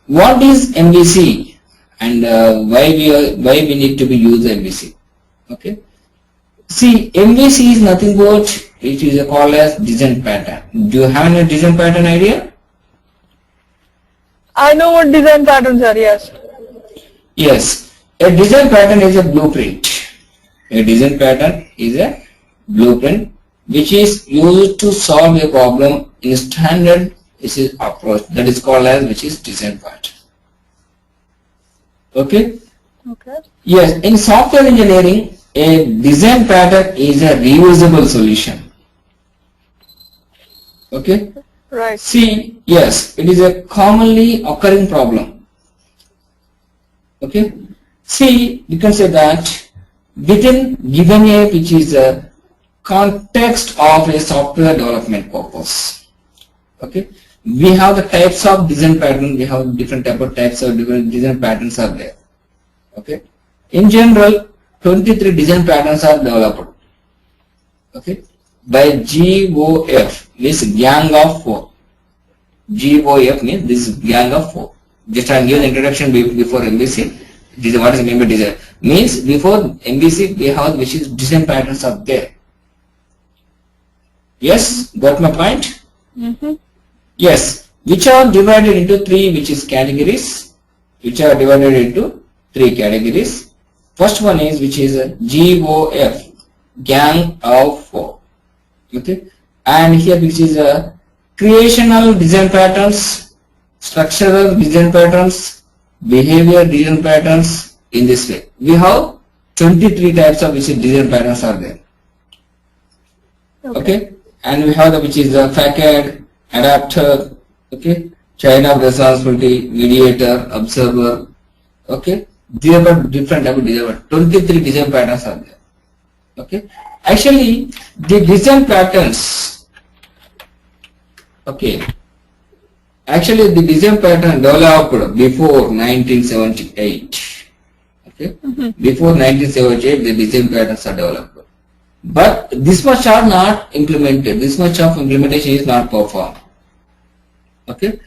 what is MVC and why we need to be use MVC? Okay. See, MVC is nothing but it is called as design pattern. Do you have any design pattern idea? I know what design patterns are, yes. Yes. A design pattern is a blueprint. A design pattern is a blueprint which is used to solve a problem in standard approach, that is called as which is design pattern. Okay? Okay. Yes, in software engineering, a design pattern is a reusable solution. Okay? Right. See, yes, it is a commonly occurring problem. Okay? See, you can say that within given a which is a context of a software development purpose. Okay? We have the types of design pattern, we have different types of different design patterns are there. Okay? In general, 23 design patterns are developed. Okay? By GOF, means gang of 4. GOF means this is gang of 4. Just I give the introduction before MVC. This is what is meant by design. Means before MVC we have which is design patterns are there. Yes, got my point? Mm-hmm. Yes, which are divided into 3 which is categories. Which are divided into 3 categories. First one is which is a GOF, gang of 4. Okay, and here which is a creational design patterns, structural design patterns, behavior design patterns. In this way, we have 23 types of which is design patterns are there. Okay, and we have the which is the facade, adapter, okay, chain of responsibility, mediator, observer. Okay, these are different type of design. 23 design patterns are there. Okay, actually the design patterns. Okay, actually the design pattern developed before 1978. Okay, before 1978 the design patterns are developed, but this much are not implemented. This much of implementation is not performed. Okay,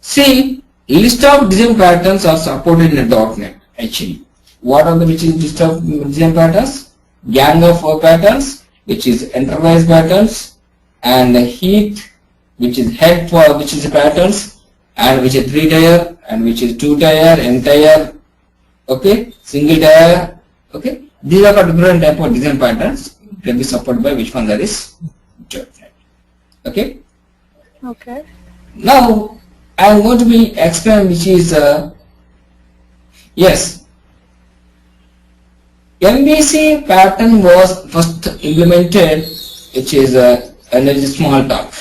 see, list of design patterns are supported in .NET. Actually, what are the which is list of design patterns? Gang of 4 patterns, which is enterprise patterns, and heat, which is head for which is patterns, and which is 3 tier, and which is 2 tier, n tier, okay, single tier. Okay, these are different type of design patterns can be supported by which one that is .NET. Okay. Okay. Now I am going to be explain which is yes, MVC pattern was first implemented, which is energy small talk.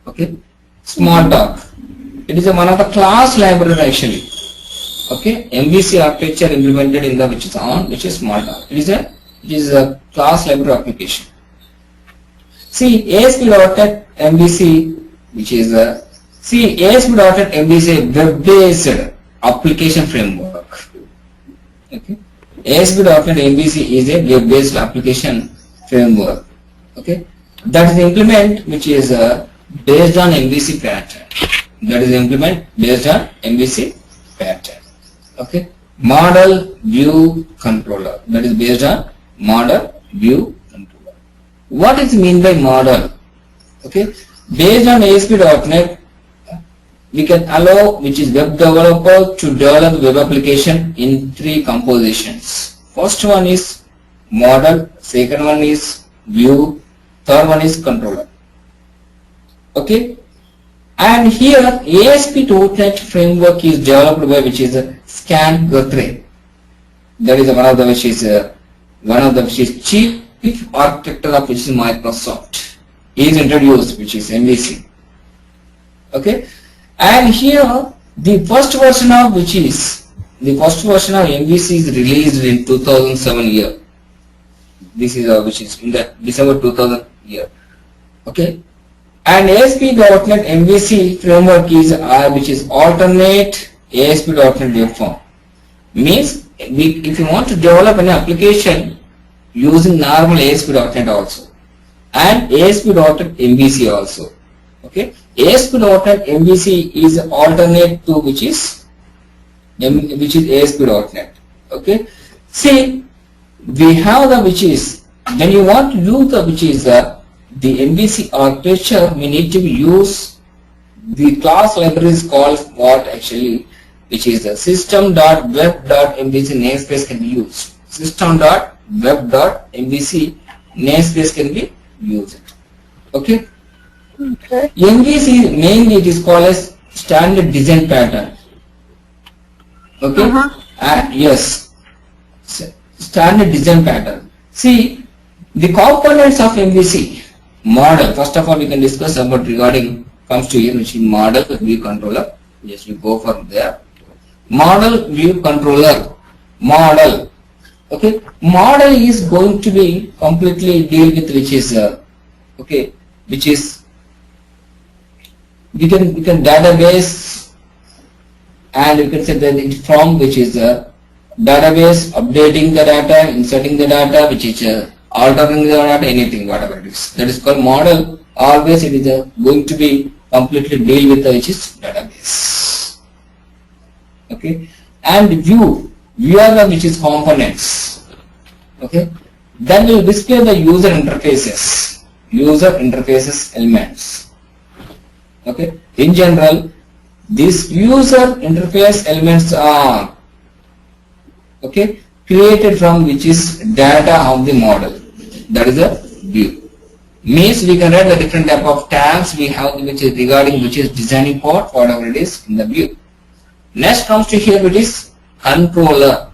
Okay, small talk. It is one of the class library actually. Okay, MVC architecture implemented in the which is small talk. It is a class library application. See, ASP.NET MVC, which is ASP.NET MVC web-based application framework. Okay, ASP.NET MVC is a web-based application framework. Okay, that is implement which is based on MVC pattern. That is implement based on MVC pattern. Okay, model view controller. That is based on model view controller. What is mean by model? Okay, based on ASP.NET, we can allow which is web developer to develop web application in 3 compositions. First one is model, second one is view, third one is controller. Okay, and here ASP.NET framework is developed by which is Scan Guthrie. That is one of the which is chief architect of which is Microsoft. He is introduced which is MVC. Okay, and here the first version of MVC is released in 2007 year. This is which is in the December 2000 year. Okay, and ASP.NET MVC framework is which is alternate ASP.NET web form. Means if you want to develop an application using normal ASP.NET also and ASP.NET MVC also. Okay, ASP.NET MVC is alternate to which is ASP.NET. Okay, see, we have the which is, when you want to do the which is the MVC architecture, we need to use the class libraries called what actually, which is the system.web.mvc namespace can be used. System.web.mvc namespace can be used. Okay. Okay. MVC mainly it is called as standard design pattern. Okay. Yes. Standard design pattern. See, the components of MVC model. First of all, we can discuss about regarding comes to here, which is model view controller. Yes, you go from there. Model view controller. Model. Okay. Model is going to be completely deal with which is okay, which is we can database, and you can say that it from which is database, updating the data, inserting the data, which is altering the data, anything, whatever it is. That is called model. Always it is going to be completely deal with which is database. Okay, and view are the which is components. Okay, that will display the user interfaces elements. Okay, in general, these user interface elements are okay created from which is data of the model. That is a view. Means we can write the different type of tabs we have which is regarding which is designing part, whatever it is in the view. Next comes to here which is controller.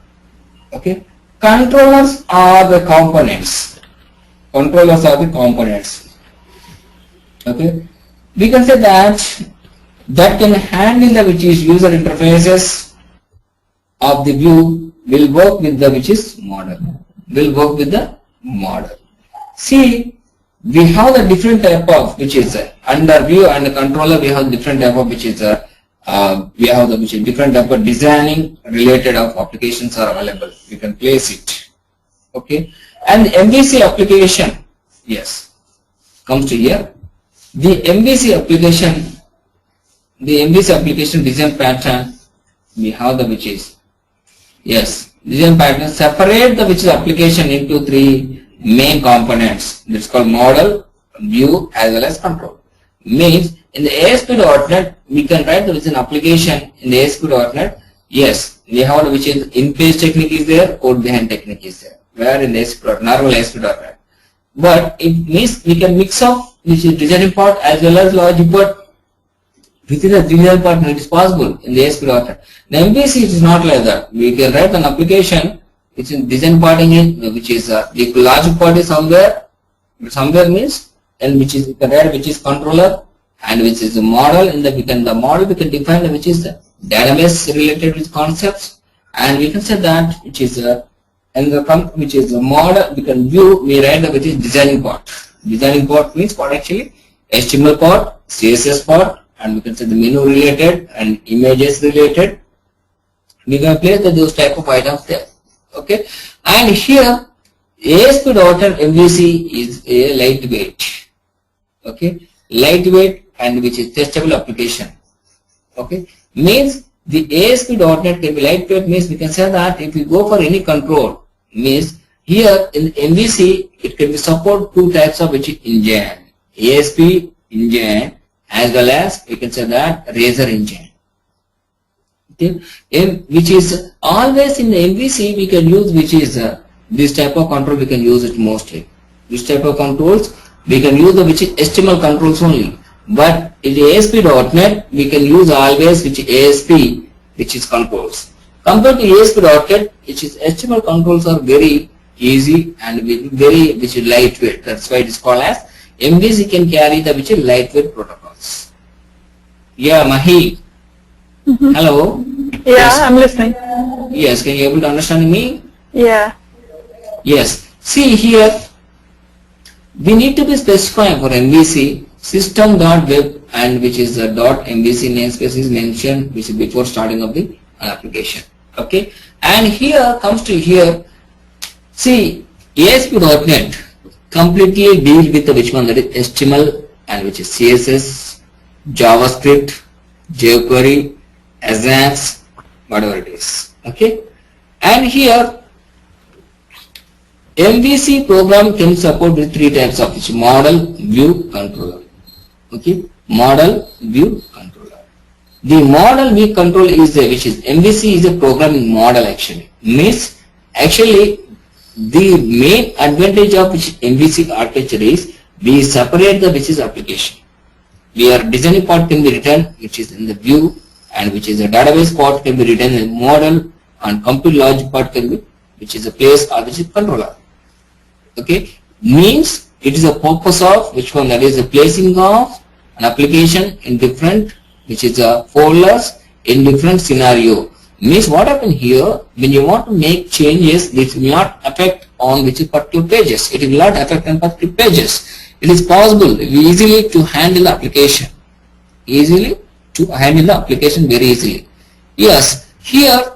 Okay, controllers are the components. Controllers are the components. Okay, we can say that can handle the which is user interfaces of the view will work with the which is model. Will work with the model. See, we have the different type of which is under view and the controller. We have different type of which is we have the which is different type of designing related of applications are available. We can place it. Okay, and MVC application, yes, comes to here. The MVC application design pattern, we have the which is, yes, design pattern separate the which is application into three main components. That's called model, view as well as control. Means in the ASP.NET we can write the which is an application in the ASP.NET. Yes, we have the which is in-page technique is there, code behind technique is there. Where in the ASP.NET, normal ASP.NET. But it means we can mix up which is designing part as well as logic part. Within the design part it is possible in the ASP.NET. The MVC it is not like that. We can write an application which is design part in it, which is the logic part is somewhere means, and which is we can write which is controller, and which is the model. In the model we can define the which is the database related with concepts, and we can say that which is and the which is the model we can view, we write the which is designing part. Designing part means what actually? HTML part, CSS part, and we can say the menu related and images related. We can place those type of items there. Okay, and here ASP.NET MVC is a lightweight. Okay, lightweight and which is testable application. Okay, means the ASP.NET can be lightweight means we can say that if we go for any control means here in MVC it can be support two types of which is engine, ASP engine as well as we can say that Razor engine. Okay, which is always in the MVC we can use which is this type of control we can use it mostly. This type of controls we can use the which is HTML controls only. But in the ASP.NET we can use always which is ASP which is controls. Compared to ASP.NET which is HTML controls are very easy and very which is lightweight. That's why it is called as MVC can carry the which is lightweight protocols. Yeah, Mahi. Hello. Yeah, Yes. I'm listening. Yes, can you able to understand me? Yeah. Yes. See here, we need to be specifying for MVC system.web and which is the .mvc namespace is mentioned which is before starting of the application. Okay, and here comes to here. See, ASP.NET completely deal with the which one, that is HTML and which is CSS JavaScript, jQuery, Ajax, whatever it is. Okay, and here MVC program can support with three types of which model, view, controller. Okay, model, view, controller. The model view control is which is MVC is a programming model actually. Means actually the main advantage of which MVC architecture is we separate the which is application. Where designing part can be written which is in the view, and which is a database part can be written in model, and compute logic part can be which is a place or which is controller. Okay, means it is a purpose of which one, that is the placing of an application in different which is a folders in different scenario. Means what happen here, when you want to make changes, it will not affect on which is particular pages. It will not affect on particular pages. It is possible easily to handle the application. Easily to handle the application very easily. Yes, here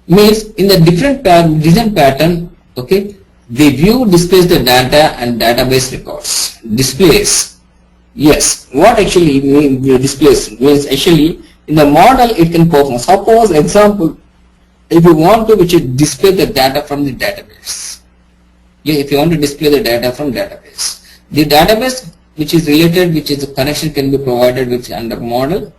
means in the different design pattern, okay, the view displays the data and database records. Displays. Yes, what actually means displays means actually in the model it can perform. Suppose example, if you want to which is display the data from the database. Yeah, if you want to display the data from database, the database which is related, which is the connection can be provided with under model.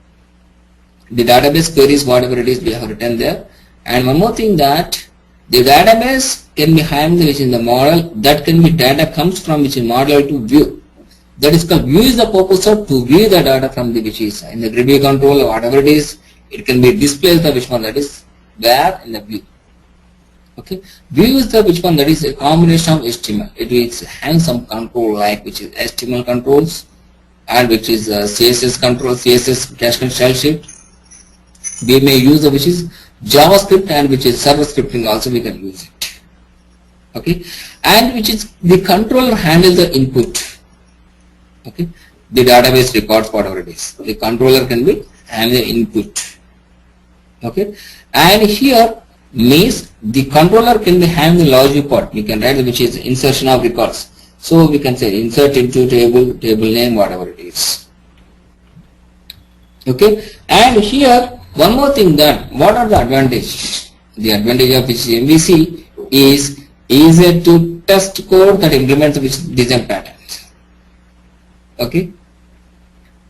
The database queries, whatever it is, we have written there. And one more thing, that the database can be handled which in the model, that can be data comes from which is model to view. That is called view is the purpose of to view the data from the which is in the grid view control or whatever it is. It can be displayed the which one, that is where in the view. Okay, view is the which one, that is a combination of HTML. It is having some control like which is HTML controls, and which is CSS control, CSS cache and style sheet. We may use the which is JavaScript, and which is server scripting also we can use it. Okay, and which is the controller handles the input. Okay, the database records whatever it is. The controller can be handle the input. Okay, and here means the controller can be handle the logic part. We can write which is insertion of records. So we can say insert into table, table name, whatever it is. Okay, and here one more thing, that what are the advantages? The advantage of which MVC is easier to test code that implements which design patterns. Okay.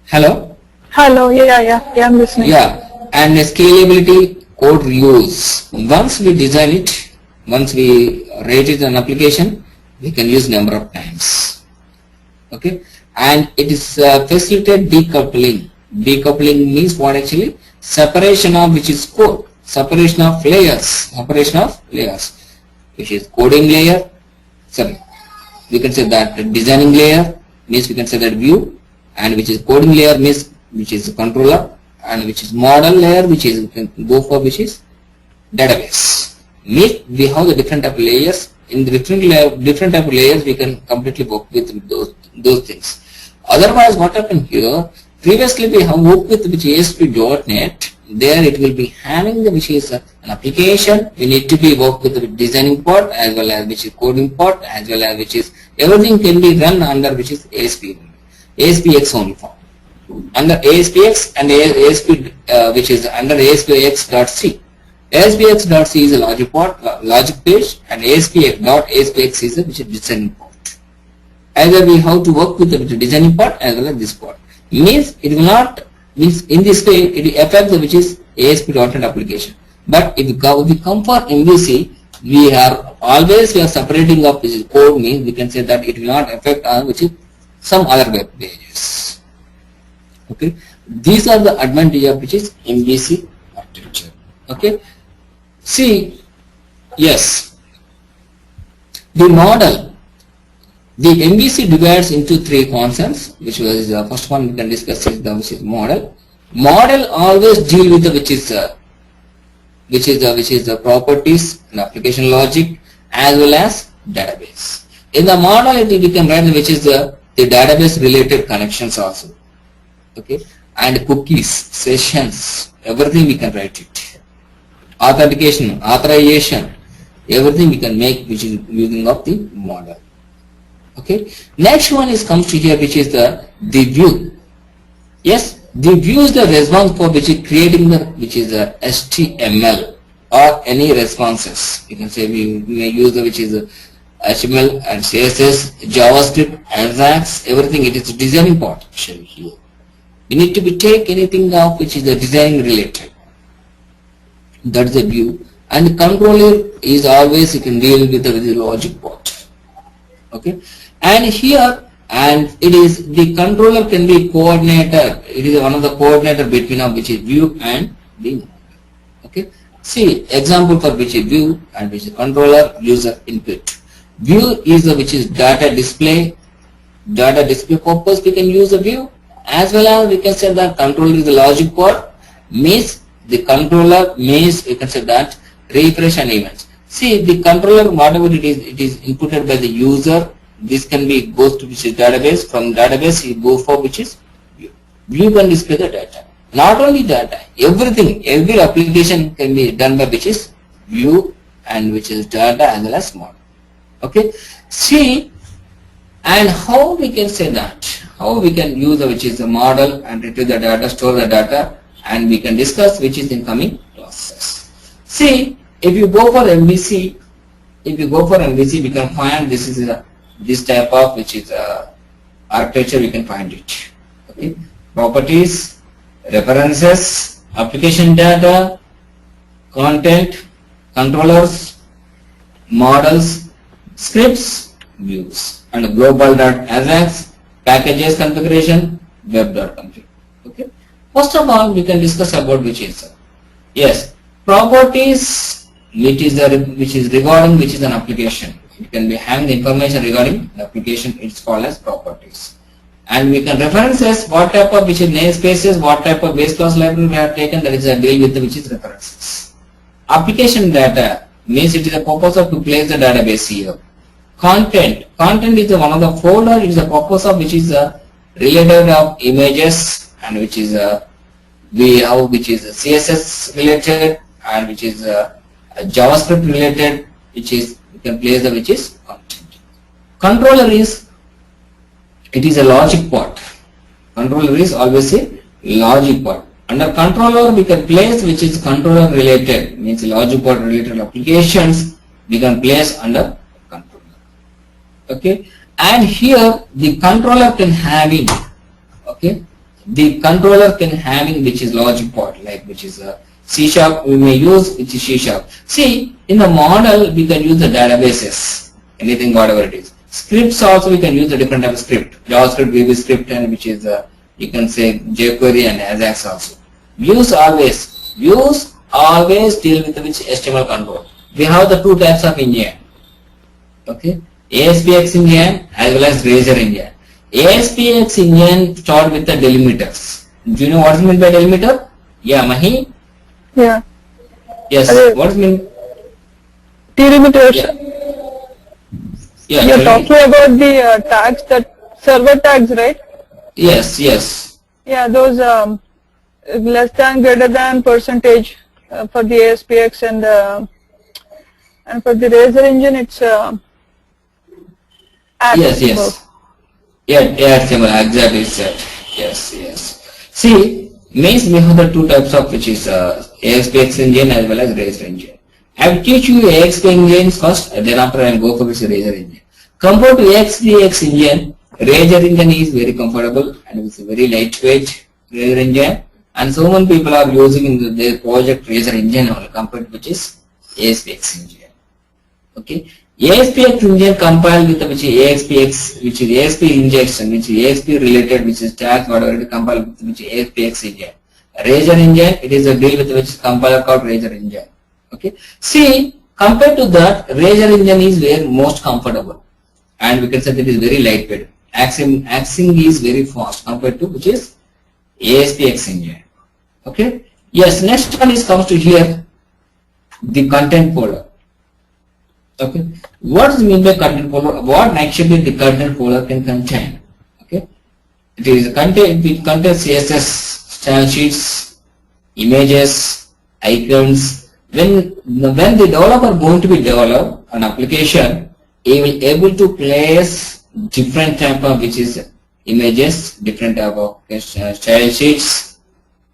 Hello. Hello. Yeah, I'm listening. Yeah, and scalability, code reuse. Once we design it, once we rate it an application, we can use number of times. Okay, and it is facilitate decoupling. Decoupling means what actually? Separation of which is code, separation of layers, which is coding layer. Sorry, we can say that designing layer means we can say that view, and which is coding layer means which is controller, and which is model layer which is we can go for which is database. Means we have the different type of layers. In the different type of layers we can completely work with those things. Otherwise, what happened here? Previously we have worked with which ASP.NET. There it will be having the which is an application. We need to be work with the designing part as well as which is coding part, as well as which is everything can be run under which is ASPX only form. Under ASPX and ASP which is under ASPX.C. ASPX.C is a logic part, logic page, and ASPX is a which is designing part. Either we have to work with the designing part as well as this part. Means it will not, means in this way it will affect the which is ASP.NET application. But if we come for MVC, we are separating up which is code, means we can say that it will not affect on which is some other web pages. Okay, these are the advantage of which is MVC architecture. Okay, see, yes, the model. The MVC divides into three concepts, which was the first one we can discuss is the which is model. Model always deal with the which is the properties and application logic as well as database. In the model, we can write which is the database related connections also. Okay, and cookies, sessions, everything we can write it. Authentication, authorization, everything we can make which is using of the model. Okay, next one is comes to here which is the view. Yes, the view is the response for which is creating the which is the HTML or any responses. You can say we may use the which is HTML and CSS, JavaScript, Ajax, everything. It is designing part here. We need to be take anything of which is the design related. That's the view. And the controller is always you can deal with the logic part. Okay, and here and it is the controller can be coordinator. It is one of the coordinator between of which is view and the model. Okay, see example for which is view and which is controller user input. View is the which is data display purpose. We can use the view as well as we can say that controller is the logic part. Means the controller means you can say that refresh and events. See the controller whatever it is inputted by the user. This can be goes to which is database. From database you go for which is view. View can display the data. Not only data, everything, every application can be done by which is view and which is data as well as model. Okay, see and how we can say that, how we can use which is the model and retrieve the data, store the data, and we can discuss which is in coming classes. See, if you go for MVC, we can find this is this type of which is architecture. We can find it. Okay, properties, references, application data, content, controllers, models, scripts, views, and global.ajax, packages configuration, web.config. Okay, first of all we can discuss about which is yes, properties which is regarding which is an application. It can be having the information regarding the application. It's called as properties. And we can references what type of which is namespaces, what type of base class library we have taken, that is a deal with the which is references. Application data means it is a purpose of to place the database here. Content is one of the folder. It is a purpose of which is related of images and which is we have which is CSS related and which is JavaScript related, which is you can place the which is content. Controller is it is a logic part. Controller is always a logic part. Under controller we can place which is controller related, means logic part related applications we can place under controller. Okay, and here the controller can having okay, the controller can having which is logic part like which is C# we may use which is C#. See in the model we can use the databases, anything whatever it is. Scripts also we can use the different type of script, JavaScript, VB script, and which is you can say jQuery and Ajax also. Views always deal with which HTML control. We have the two types of engine. Okay, ASPX engine as well as Razor engine. ASPX engine start with the delimiters. Do you know what is meant by delimiter? Yeah, Mahi? Yeah. Yes, what is mean? Delimiters. Yeah. You're talking about the tags, that server tags, right? Yes. Yeah, those less than, greater than, percentage for the ASPX and for the Razor engine it's at Yes. symbol. Yeah, similar, exactly said. Yes. See, means we have the two types of which is ASPX engine as well as Razor engine. I will teach you ASP engines first, and then after I will go for which Razor engine. Compared to ASPX engine, Razor engine is very comfortable and it's a very lightweight Razor engine, and so many people are using in their project Razor engine only compared to which is ASPX engine. Okay, ASPX engine compiled with which is ASPX, which is ASP injection, which is ASP related, which is tags whatever it is compiled with which is ASPX engine. Razor engine, it is a deal with which is compiler called Razor engine. Okay, see compared to that, Razor engine is very most comfortable, and we can say that it is very lightweight. Axing is very fast compared to which is ASPX engine. Okay. Yes. Next one is comes to here the content folder. Okay. What does it mean by content folder? What actually the content folder can contain? Okay. It is content. It contains CSS, style sheets, images, icons. When the developer going to be develop an application, he will able to place different type of which is images, different type of style sheets,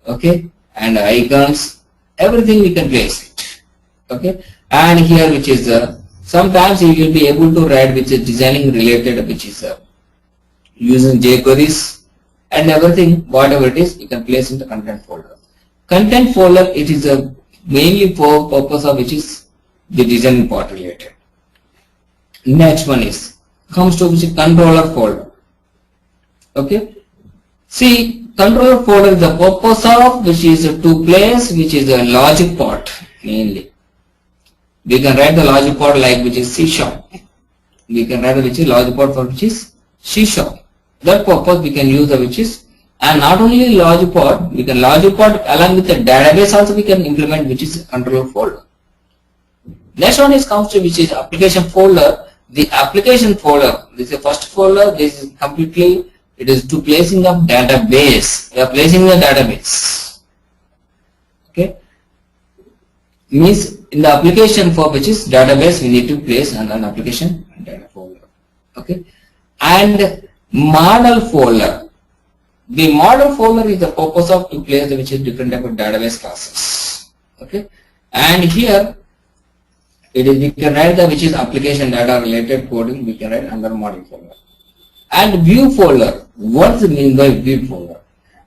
okay, and icons, everything we can place it, okay. And here which is sometimes you will be able to write which is designing related, which is using jQueries and everything, whatever it is, you can place in the content folder. Content folder, it is mainly for purpose of which is the design part related. Next one is comes to which is controller folder. Okay. See, controller folder is the purpose of which is to place which is a logic part mainly. We can write the logic part like which is C#. We can write which is logic part for which is C#. That purpose we can use the which is, and not only logic part, we can logic part along with the database also we can implement which is controller folder. Next one is comes to which is application folder. The application folder, this is the first folder, this is completely, it is to placing of database. We are placing the database. Okay. Means in the application for which is database, we need to place an application data folder. Okay. And model folder. The model folder is the purpose of to place which is different type of database classes. Okay. And here it is, we can write the which is application data related coding, we can write under model folder. And view folder. What does it mean by view folder?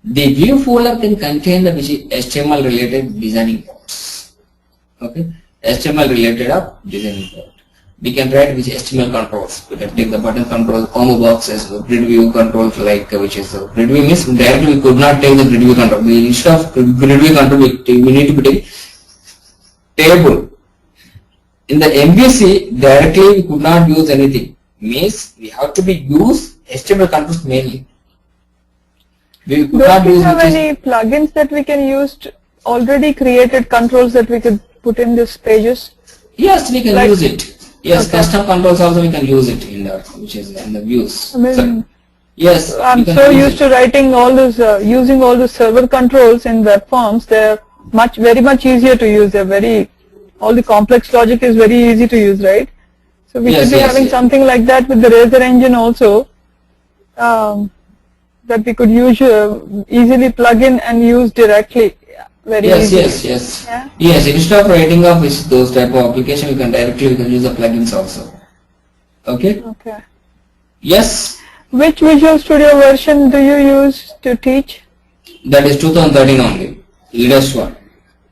The view folder can contain the which is HTML related designing parts. Okay. HTML related of designing part. We can write which HTML controls. We can take the button controls, combo boxes, grid view controls like which is grid view means directly we could not take the grid view control. We instead of grid view control we need to take table. In the MVC directly we could not use anything. Means we have to be use HTML controls mainly. We could not use. Do you have any plugins that we can use to already created controls that we could put in these pages? Yes, we can use it. Yes, okay. Custom controls also we can use it in the which is in the views. I mean, so, yes, I'm so used to writing all those, using all the server controls in web forms. They're very much easier to use. They're very, all the complex logic is very easy to use, right? So we should be having something like that with the Razor engine also, that we could use easily plug in and use directly. Very easy. Yes. Yeah? Yes, instead of writing off those type of application, we can use the plugins also. Okay? Okay. Yes. Which Visual Studio version do you use to teach? That is 2013 only, latest one.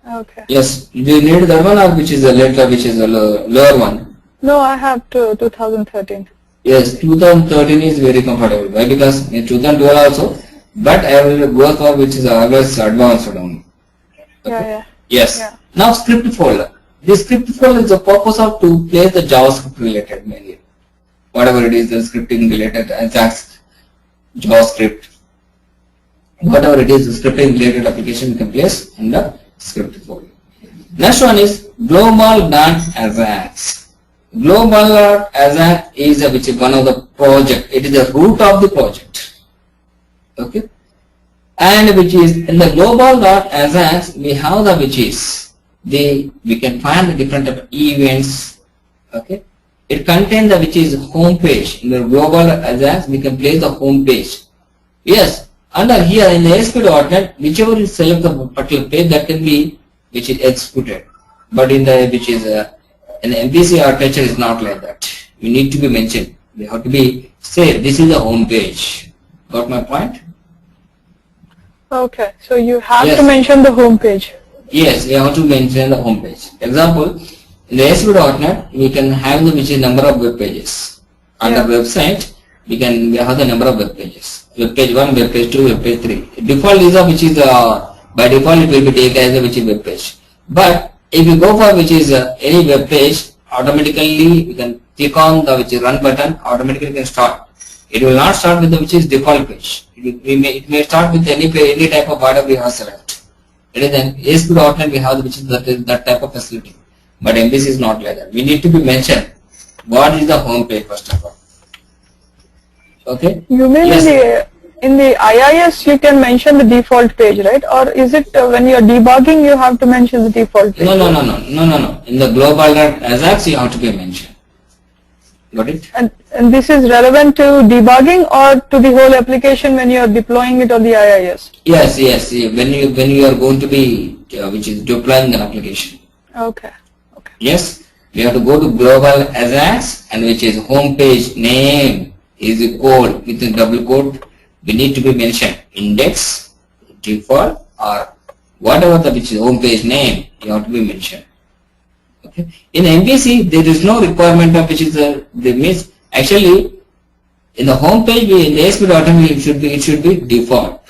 Okay. Yes, do you need that one or which is the later, which is the lower one? No, I have 2013. Yes, 2013 is very comfortable. Why? Because in 2012 also, but I will go for which is always advanced only. Okay. Yeah. Yes. Yeah. Now script folder. This script folder is the purpose of to place the JavaScript related mainly. Whatever it is, the scripting related, Ajax, JavaScript, whatever it is, the scripting related application you can place in the script folder. Next one is global.ajax. Global.ajax is which is one of the project. It is the root of the project. Okay. And which is in the global.ajax we have the which is we can find the different type of events. Okay. It contains the which is home page. In the global.ajax we can place the home page. Yes. Under here in the ASP.NET, whichever you select the particular page, that can be which is executed. But in the which is in the MVC architecture is not like that. We need to be mentioned. We have to be say this is the home page. Got my point? Okay, so you have to mention the home page. Yes, we have to mention the home page. Example, in the ASP.NET, we can have the which is number of web pages. On the website, we have the number of web pages. Web page 1, web page 2, web page 3. Default is which is by default it will be taken as a which is web page. But if you go for which is any web page, automatically we can click on the which is run button, automatically can start. It will not start with the which is default page. It may start with any type of whatever we have select. It is an ASP.NET we have which is that type of facility. But MVC is not like that. We need to be mentioned what is the home page first of all. Okay. You mean in the IIS you can mention the default page, right? Or is it when you are debugging you have to mention the default page? No. In the global.ajax you have to be mentioned. Got it? And this is relevant to debugging or to the whole application when you are deploying it on the IIS? Yes, yes. When you are going to be which is deploying an application. Okay. Okay. Yes, we have to go to global Ajax, and which is home page name is a code within double quote. We need to be mentioned index, default, or whatever the which is home page name. You have to be mentioned. Okay. In MVC, there is no requirement of which is the means actually in the home page in the ASP.NET it should be default.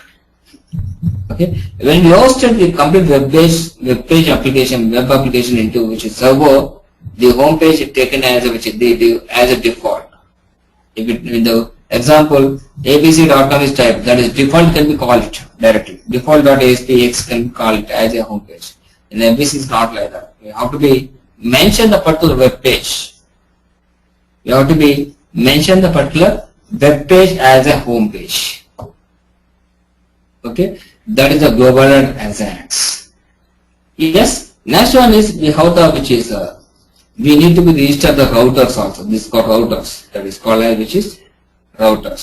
Okay. When we hosted the complete web application into which is server, the home page is taken as a which is as a default. If it in the example abc.com is typed, that is default can be called directly. Default.aspx can be called as a home page. In MVC is not like that. We have to be mention the particular web page. You have to be mention the particular web page as a home page. Okay, that is the global Ajax. Yes, next one is we have the which is we need to be register the routers also. This is called routers. That is called as which is routers.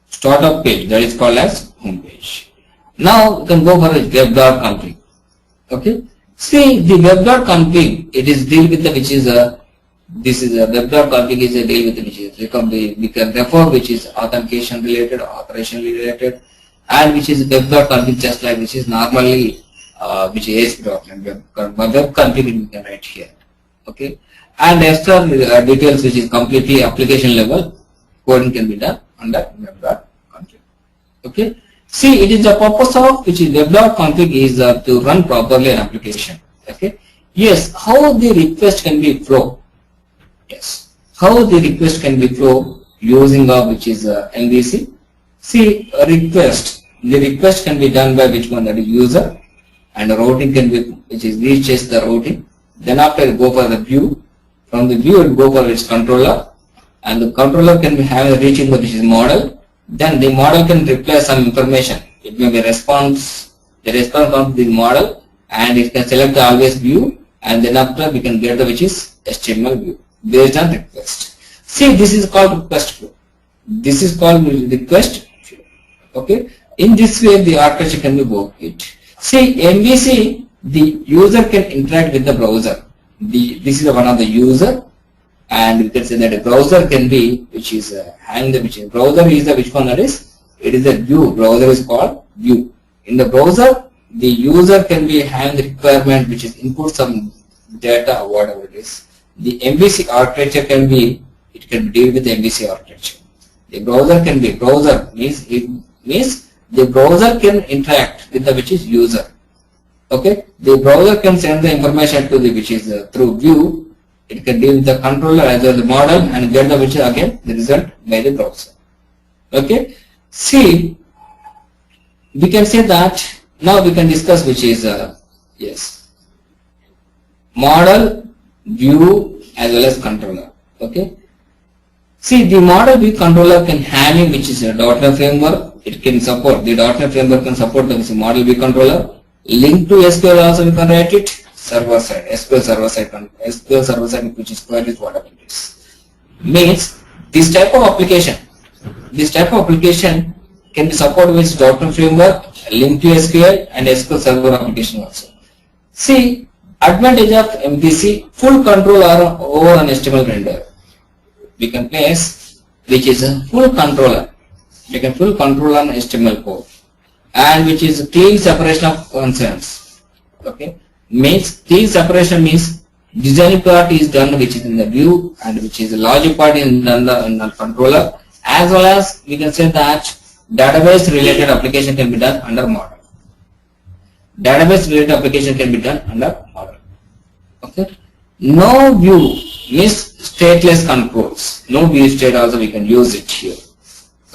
Startup page, that is called as home page. Now we can go for a web.config. Okay. See the web.config, it is deal with the which is this is a web.config is a deal with the which is we can refer which is authentication related, authorization related, and which is web.config just like which is normally which is ASP.NET web config we can write here. Okay, and extra details which is completely application level coding can be done under web.config. Okay. See, it is the purpose of which is web.config is to run properly an application. Okay. Yes, how the request can be flow. Yes, how the request can be flow using which is MVC. See, a request. The request can be done by which one, that is user, and routing can be which is reaches the routing. Then after it go for the view. From the view it go for its controller, and the controller can be having reaching which is model. Then the model can replace some information. It may be response, the response comes to the model, and it can select the always view, and then after we can get the which is HTML view based on request. See, this is called request flow. This is called request flow. Okay. In this way the architecture can be worked. See, MVC, the user can interact with the browser. This is one of the user. And we can say that a browser can be which is having the which is browser is the which one that is it is a view. Browser is called view. In the browser, the user can be having the requirement which is input some data or whatever it is. The MVC architecture can be it can deal with the MVC architecture. The browser can be browser means it means the browser can interact with the which is user. Okay, the browser can send the information to the which is through view. It can deal with the controller as well as the model and get the which is again the result by the browser. Okay. See, we can say that now we can discuss which is yes, model, view as well as controller. Okay. See, the model view controller can handle which is a .NET framework. It can support the .NET framework can support the model view controller. Link to SQL also we can write it. Server side, SQL server side, which is queries, whatever it is. Means this type of application can be supported with .NET framework, link to SQL, and SQL server application also. See, advantage of MVC, full control over an HTML render. We can place which is a full controller. We can full control on HTML code, and which is clean separation of concerns. Okay. Means clean separation means design part is done which is in the view, and which is the logic part is done in the controller, as well as we can say that database related application can be done under model. Database related application can be done under model. Okay. No view means stateless controls. No view state also we can use it here.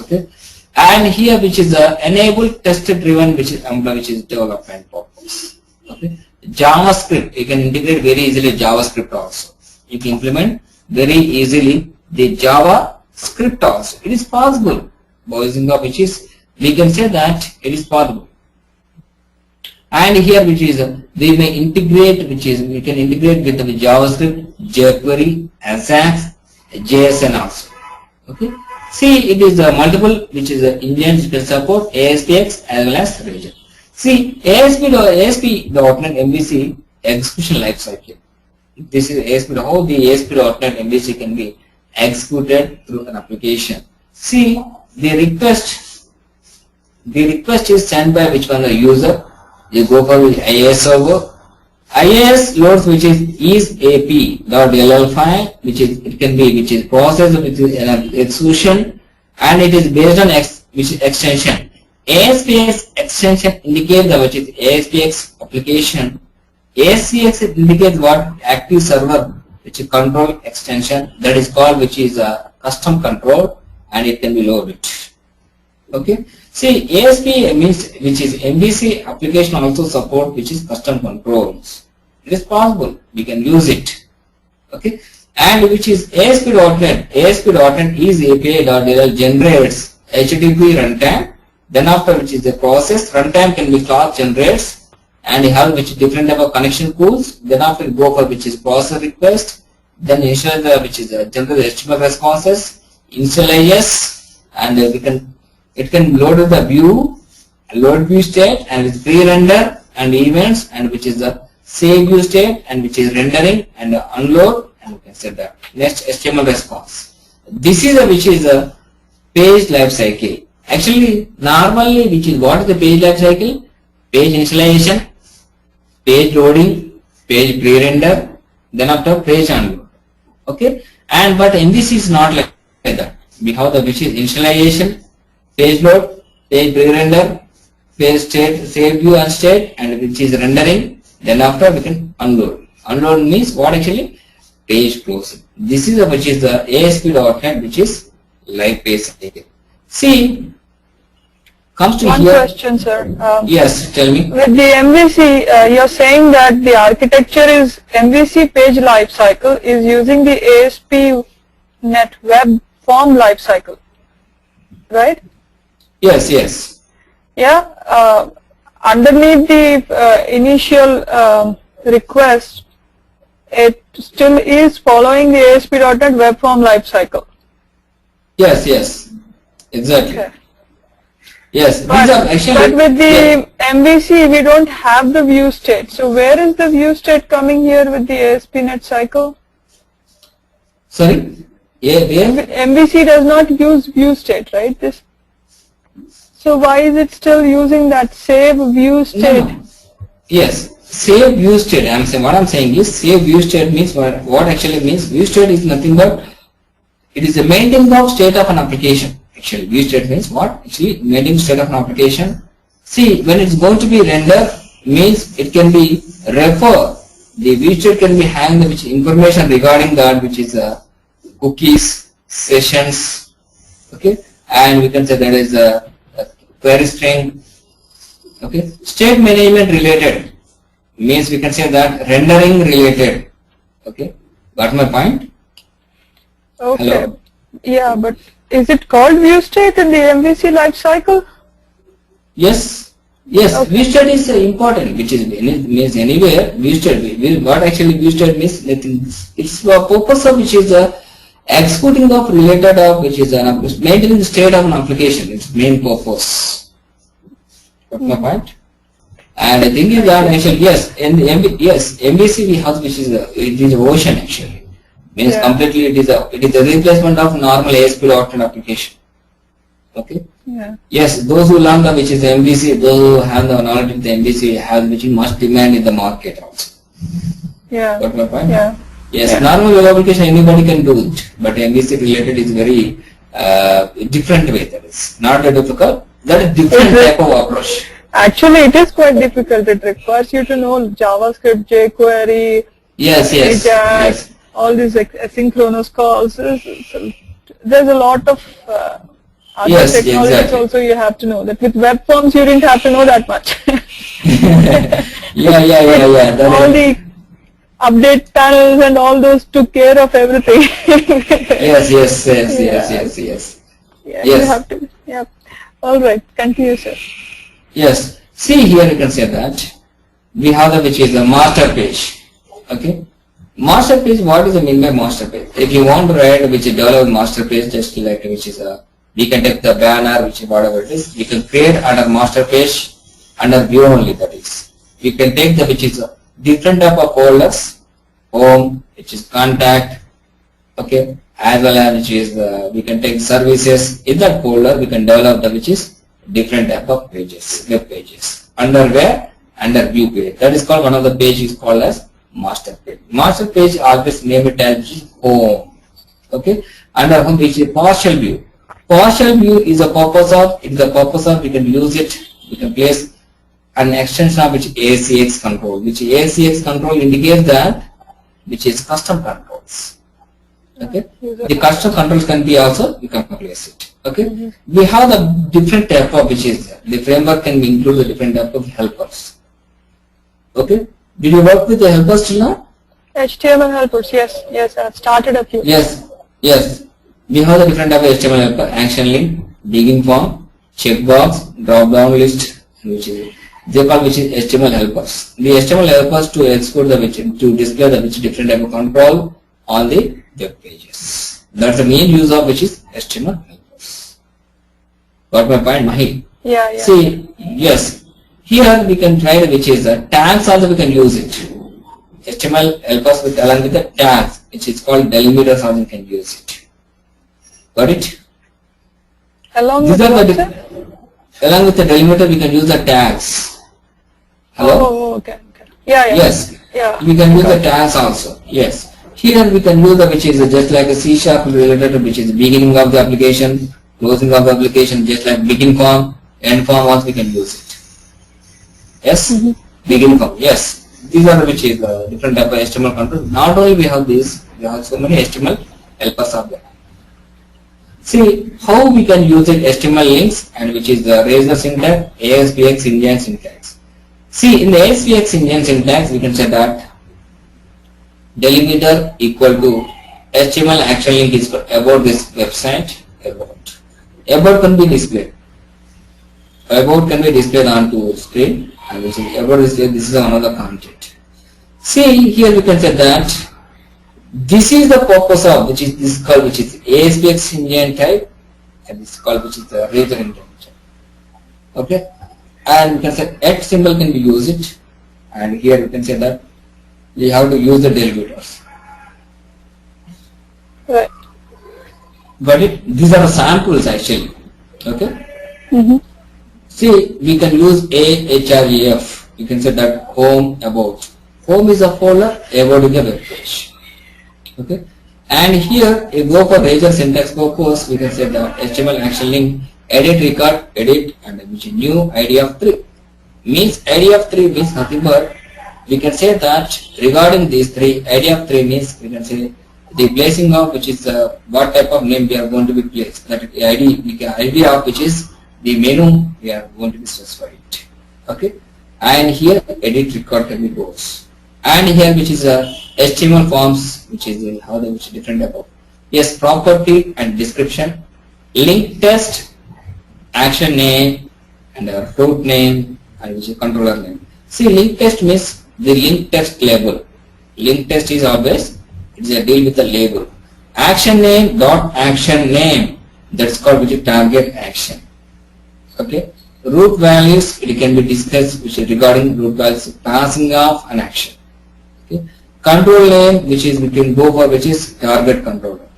Okay. And here which is enable test driven which is development purpose. Okay. JavaScript, you can integrate very easily JavaScript also. You can implement very easily the JavaScript also. It is possible. Using of which is we can say that it is possible. And here which is we may integrate which is we can integrate with the JavaScript, jQuery, Ajax, JSN also. Okay. See, it is multiple, which is engines will support ASPX as well as region. See, ASP.NET MVC execution lifecycle. This is ASP, how the ASP.NET MVC can be executed through an application. See, the request is sent by which one, the user. You go for the IIS server. IIS loads which is ap.dll file, which is process with execution, and it is based on which is extension. ASPX extension indicates the which is ASPX application. ASPX indicates what active server, which is control extension, that is called which is a custom control, and it can be loaded. Okay. See, ASP means which is MVC application also support which is custom controls. It is possible, we can use it. Okay. And which is ASP.NET. ASP.NET is API.dll generates HTTP runtime. Then after which is the process runtime can be class generates, and you have which different type of connection pools. Then after you go for which is process request. Then ensure the which is generate HTML responses, install IS, and it can load the view, load view state, and with pre-render and events, and which is the save view state, and which is rendering and unload, and you can set that next HTML response. This is which is a page life cycle. Actually, normally, which is what is the page life cycle? Page initialization, page loading, page pre-render, then after page unload. Okay, and but MVC is not like that. We have the which is initialization, page load, page pre-render, page state, save view and state, and which is rendering. Then after we can unload. Unload means what actually? Page closing. This is which is the ASP.NET, which is live page cycle. See, comes to one here. question, sir. Yes, tell me. With the MVC, you're saying that the architecture is MVC page lifecycle is using the ASP.NET web form lifecycle, right? Yes, yes. Yeah. Underneath the initial request, it still is following the ASP.NET web form lifecycle. Yes, yes. Exactly. Okay. Yes, But, these are actually. but with the yes. MVC, we don't have the view state. So where is the view state coming here with the ASP.NET cycle? Sorry? Yeah, where? MVC does not use view state, right? So why is it still using that save view state? No. Yes, save view state. What I'm saying is save view state means what actually means view state is nothing but it is a maintaining of state of an application. Actually, view state means what? Actually, maintaining state of an application. See, when it's going to be render means it can be refer. The view state can be having which information regarding that, which is cookies, sessions, okay, and we can say that is a query string. Okay, state management related means we can say that rendering related. Okay, got my point? Okay. Hello? Yeah, but is it called view state in the MVC lifecycle? Yes, yes. Okay. View state is important, which is means anywhere view state. What actually view state means? Nothing. It's the purpose of which is executing of related of which is maintaining the state of an application. Its main purpose. Got my point? And the thing is that actually yes, in the MVC we have which is it is ocean actually. Means Yeah. completely it is a replacement of normal ASP.NET application. Okay. Yeah. Yes, those who learn the which is MVC, those who have the knowledge of the MVC have which is much demand in the market also. Yeah. Got my point? Yeah. Yes, Yeah. normal web application anybody can do it, but MVC related is very different way. That is not a difficult. That is different type of approach. Actually, it is quite difficult. It requires you to know JavaScript, jQuery, Yes, yes, Ajax, yes. all these asynchronous calls. There's a lot of other Yes, technologies exactly. also you have to know. That with web forms you didn't have to know that much. Yeah. That All is, the update panels and all those took care of everything. yes. Yeah, Yes. you have to. Yeah. All right. Continue, sir. Yes. See here you can say that we have the which is the master page. Okay. Master page, what is the mean by master page? If you want to write which is develop master page, just like which is we can take the banner, which is whatever it is, we can create under master page, under view only, that is. We can take the which is different type of folders, home, which is contact, okay, as well as which is we can take services. In that folder we can develop the which is different type of pages, web pages. Under where? Under view page. That is called, one of the page is called as master page. Master page always name it as home. Okay. Under home which is partial view. Partial view is a purpose of, we can use it, we can place an extension of which ACX control, which ACX control indicates that which is custom controls. Okay. The custom controls can be also, we can place it. Okay. We have the different type of which is the framework can include the different type of helpers. Okay. Did you work with the helpers till now? HTML helpers, yes, yes, I've started a few. Yes, yes. We have the different type of HTML helper, action link, begin form, checkbox, drop down list, which is they call which is HTML helpers. The HTML helpers to export the which to display the which different type of control on the web pages. That's the main use of which is HTML helpers. Got my point, Mahi? Yeah, yeah. See, yes. Here we can try the which is tags also we can use it. HTML helpers with along with the tags, which is called delimiters also we can use it. Got it? Along with what, sir? Along with the delimiter we can use the tags. Hello? Oh, okay, okay. Yeah, yeah. Yes. Yeah. We can use the tags also. Yes. Here we can use the which is just like a C# related to which is the beginning of the application, closing of the application, just like begin form, end form also we can use it. Yes, begin form. Yes, these are which is different type of HTML control. Not only we have this, we have so many HTML helpers are there. See how we can use it, HTML links and which is the razor syntax, ASPX Indian syntax. See in the ASPX Indian syntax we can say that delimiter equal to HTML action link is about this website, about can be displayed. About can be displayed onto screen and which is about this is another content. See here we can say that this is the purpose of which is this called which is ASPX engine type and this is called which is the razor engine type. Okay, and we can say X symbol can be used and here we can say that we have to use the delimiters. Right. Got it? These are the samples actually. Okay. See, we can use AHREF. You can say that home about. Home is a folder, about is a web page. Okay. And here, if you go for razor syntax purpose, we can say that HTML action link, edit record, edit, and which is new ID of 3. Means ID of 3 means nothing but we can say that regarding these three, ID of 3 means we can say the placing of which is what type of name we are going to be placed. That ID of which is the menu we are going to be specified. Okay, and here edit record can be goes, and here which is HTML forms, which is how the which different type of property and description, link test, action name, and fruit name, and which is controller name. See, link test means the link test label. Link test is always it's a deal with the label. Action name dot action name, that's called which is target action. Okay, root values it can be discussed which is regarding root values passing off an action. Okay, control name which is we can go for which is target controller.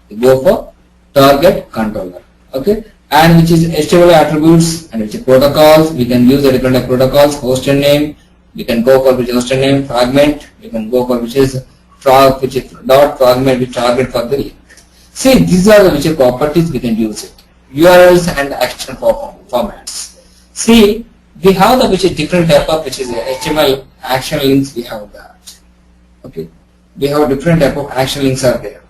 We go for target controller. Okay, and which is HTML attributes and which is protocols. We can use the different protocols. Host name we can go for which is host name. Fragment we can go for which is dot fragment which target for the link. See, these are the which is properties we can use it. URLs and action formats. See, we have the which is different type of which is HTML action links. We have that. Okay, we have different type of action links are there.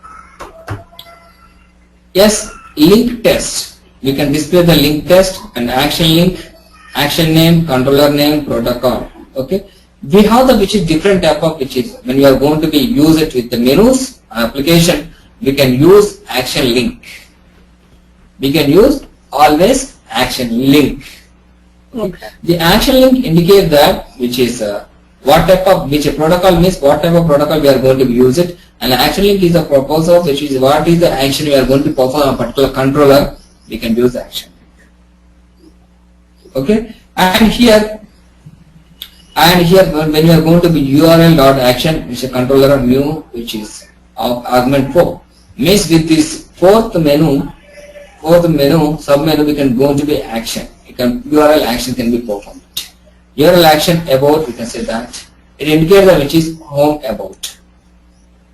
Yes, link test. We can display the link test and action link, action name, controller name, protocol. Okay, we have the which is different type of which is when we are going to be use it with the menus application. We can use action link. We can use always action link. Okay. The action link indicates that which is what type of, which protocol means what type of protocol we are going to use it, and action link is the proposal, which is what is the action we are going to perform on a particular controller, we can use the action link. Okay, and here when we are going to be URL dot action, which is a controller new, which is of argument 4, means with this fourth menu submenu we can go to be action. URL action can be performed. URL action about, we can say that it indicates that which is home about.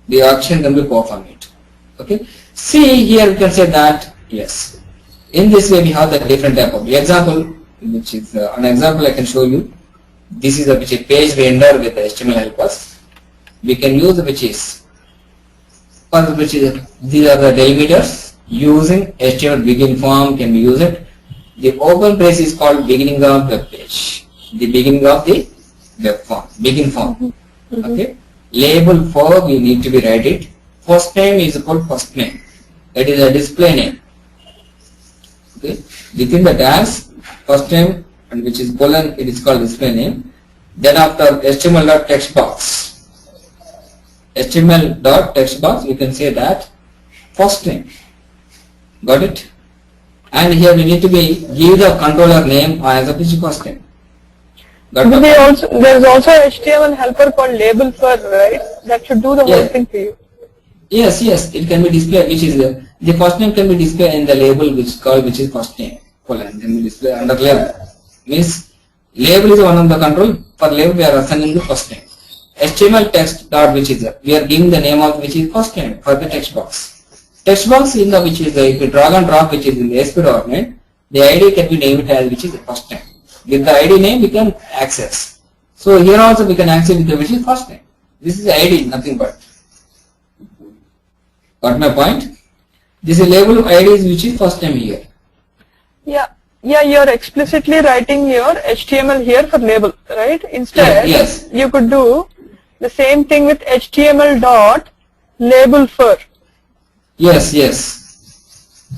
The action can be performed. Okay. See here we can say that yes. In this way we have the different type of example, which is an example I can show you. This is a which is page render with HTML helpers. We can use which is these are the delimiters using HTML begin form can be used. The open brace is called beginning of web page. The beginning of the web form, begin form. Okay. Label for we need to be write it. First name is called first name. That is a display name. Okay. Within the dash, first name and which is colon, it is called display name. Then after HTML.text box. HTML.text box, we can say that first name. Got it? And here we need to be give the controller name as a first name. There is also HTML helper called label for, right? That should do the whole thing for you. Yes, it can be displayed, which is the first name can be displayed in the label which is first name. Colon can be displayed under label. Means label is one of the control. For label we are assigning the first name. HTML text dot which is we are giving the name of which is first name for the text box. Text box in the which is if you drag and drop which is in the ASP document, the ID can be named as which is the first name. With the ID name we can access. So here also we can access with the which is first name. This is the ID, nothing but. Got my point? This is label of IDs which is first name here. Yeah, you're explicitly writing your HTML here for label, right? Instead, yes. You could do the same thing with HTML dot label for. Yes.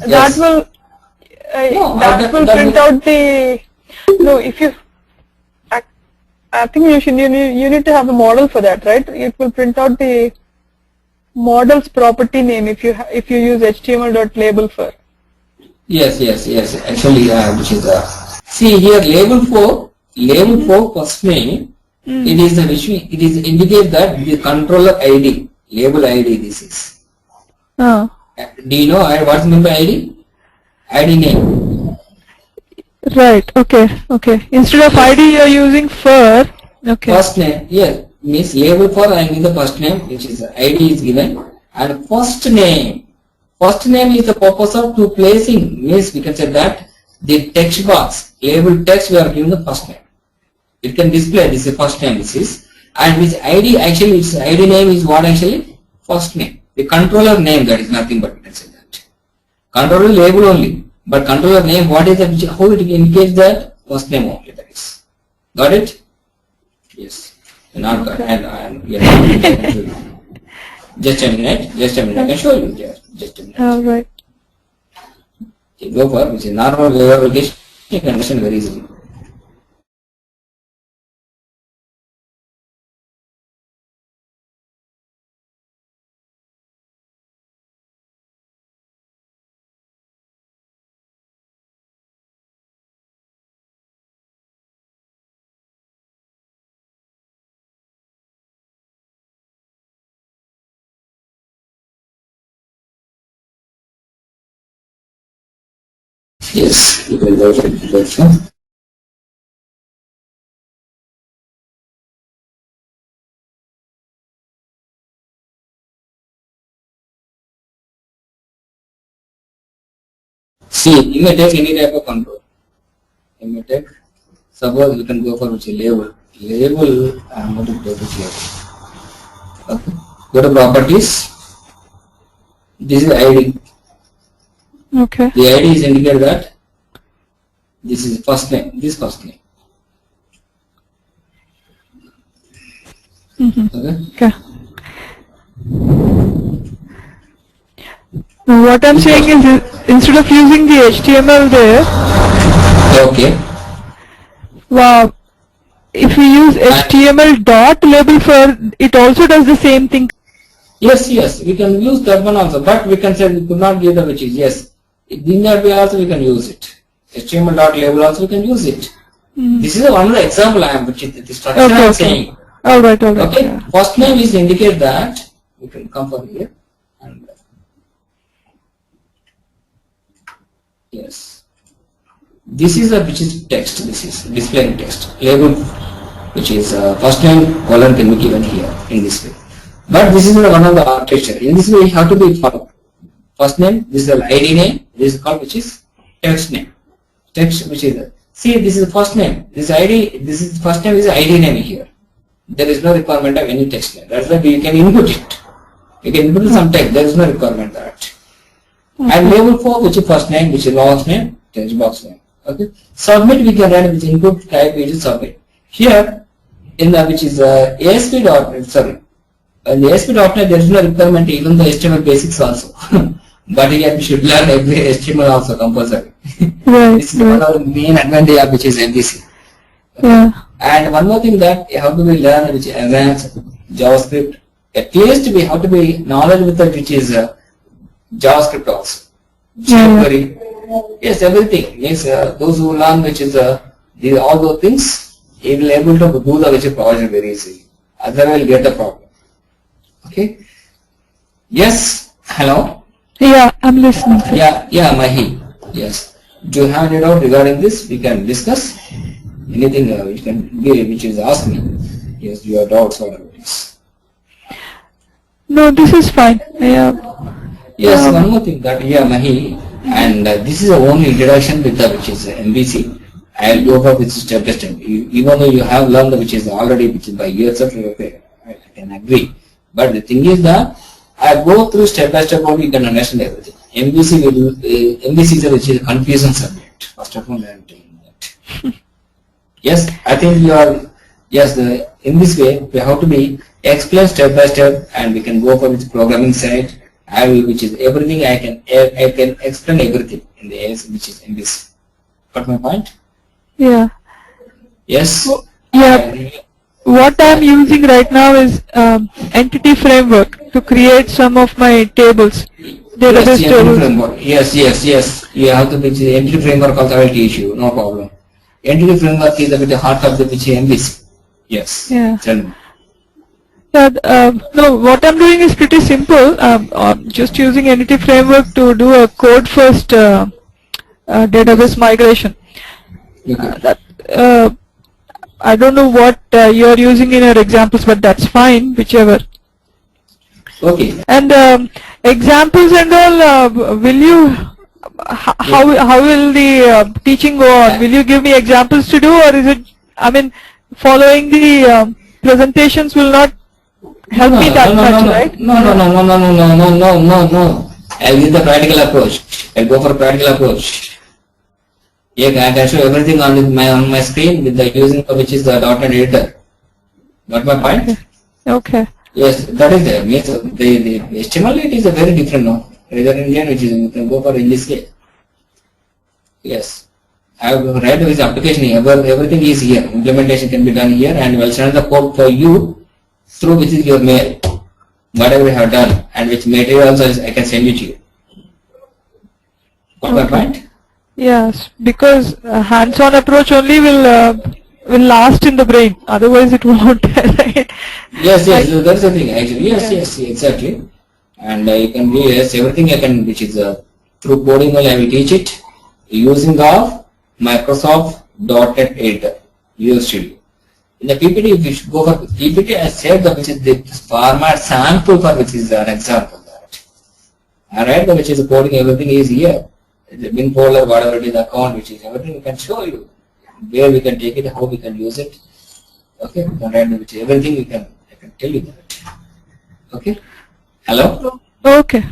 That will print out the. No, if you. I think you need to have a model for that, right? It will print out the model's property name if you use HTML.label for. Yes. Actually, which is see here label for first name. It is the which it is indicate that the controller ID, label ID. This is. Oh. Do you know what's meant by ID? ID name. Right. Okay. Instead of ID, you are using for. Okay. First name. Yes. Means label for I mean the first name, which is ID is given, and first name. First name is the purpose of to placing. Means we can say that the text box label text we are giving the first name. It can display this is first name. This is and which ID actually its ID name is what actually first name. The controller name that is nothing but we can say that. Controller label only, but controller name what is that? How it indicates that first name only that is. Got it? Yes. Not okay. And just a minute. I can show you. Just a minute. All right. Okay, go for which is normal web application. You can understand very easily. Yes, you can go for it. See, you may take any type of control. You may take, suppose you can go for which label. Label, I am going to go to label. Okay. Go to properties. This is ID. Okay. The ID is indicated that this is first name. This first name. Okay. Now what I'm saying is instead of using the HTML there, okay. wow, if we use HTML dot label for, it also does the same thing. Yes, yes, we can use that one also, but we can say we could not give the which is, yes. In that way also we can use it. HTML dot label also we can use it. This is one of the example I am, which is the structure I am saying. Alright. Okay, Yeah. first name is indicate that, we can come from here, and yes. This is a which is text, this is displaying text. Label, which is first name, colon can be given here in this way. But this is one of the architecture. In this way, you have to be followed. First name, this is the ID name, this is called which is text name. Text which is, see, this is the first name, this ID, this is first name is ID name here. There is no requirement of any text name. That's why you can input it. You can input some text, there is no requirement that. And label 4, which is first name, which is last name, text box name. Okay. Submit we can run with input type, which is submit. Here, in the which is ASP dot, sorry. In the ASP.NET there is no requirement even the HTML basics also. But here we should learn every HTML also compulsory. Right. This is one of the main advantage of which is MVC. Yeah. And one more thing that you have to be learn which is advanced JavaScript. At least we have to be knowledge with the which is JavaScript also. jQuery. Yes, everything. Yes, those who learn which is all those things, he will able to do the which is project very easily. Otherwise, will get the problem. Okay. Yes. Hello. Yeah, I'm listening. Sir. Yeah, Mahi. Yes. Do you have any doubt regarding this? We can discuss. Anything you can give, which is ask me. Yes, your doubts or whatever it is. No, this is fine. Yeah. Yes, one more thing that Mahi, and this is the only introduction with the which is MVC. I will go for which is step by step. Even though you have learned the which is already which is by years of I can agree. But the thing is that I go through step by step only you can understand everything. MVC is a which is a confusion subject. First of all, I am telling that. Yes, I think you are. Yes, in this way we have to be explain step by step, and we can go for which programming side. I will, which is everything I can explain everything in the AS which is in this. Got my point? Yeah. Yes. Yeah. What I'm using right now is entity framework to create some of my tables. Database tables. Yes. You have to be the entity framework also I will teach you. No problem. Entity framework is a bit the heart of the which MVC. Yes. Yeah. Tell me. No, what I'm doing is pretty simple. I'm just using entity framework to do a code first database migration. Okay. I don't know what you're using in your examples, but that's fine, whichever. Okay. And examples and all, will you? How will the teaching go on? Will you give me examples to do, or is it? I mean, following the presentations will not help me that much, right? No. I'll use the practical approach. I'll go for a practical approach. Yeah, I can show everything on my screen with the using of which is the .NET editor. Got my point? Okay. Yes, that is there. Means the HTML it is a very different now. Rather Indian which is you can go for English way. Yes. I have read this application here. Everything is here. Implementation can be done here, and we'll send the code for you through which is your mail. Whatever we have done and which materials I can send it to you. Got my point? Yes, because hands-on approach only will last in the brain. Otherwise, it won't. Right? Yes. That's the thing actually. Yes, exactly. And you can do everything I can, which is through coding only I will teach it using of Microsoft .NET editor. USTD. In the PPT, if you should go for PPT, I said that which is the format sample for which is an example that. Alright, which is coding everything is here. The bin folder, whatever it is, account, which is everything we can show you. Where we can take it, how we can use it. Okay, we can write which everything I can tell you that. Okay. Hello? Okay.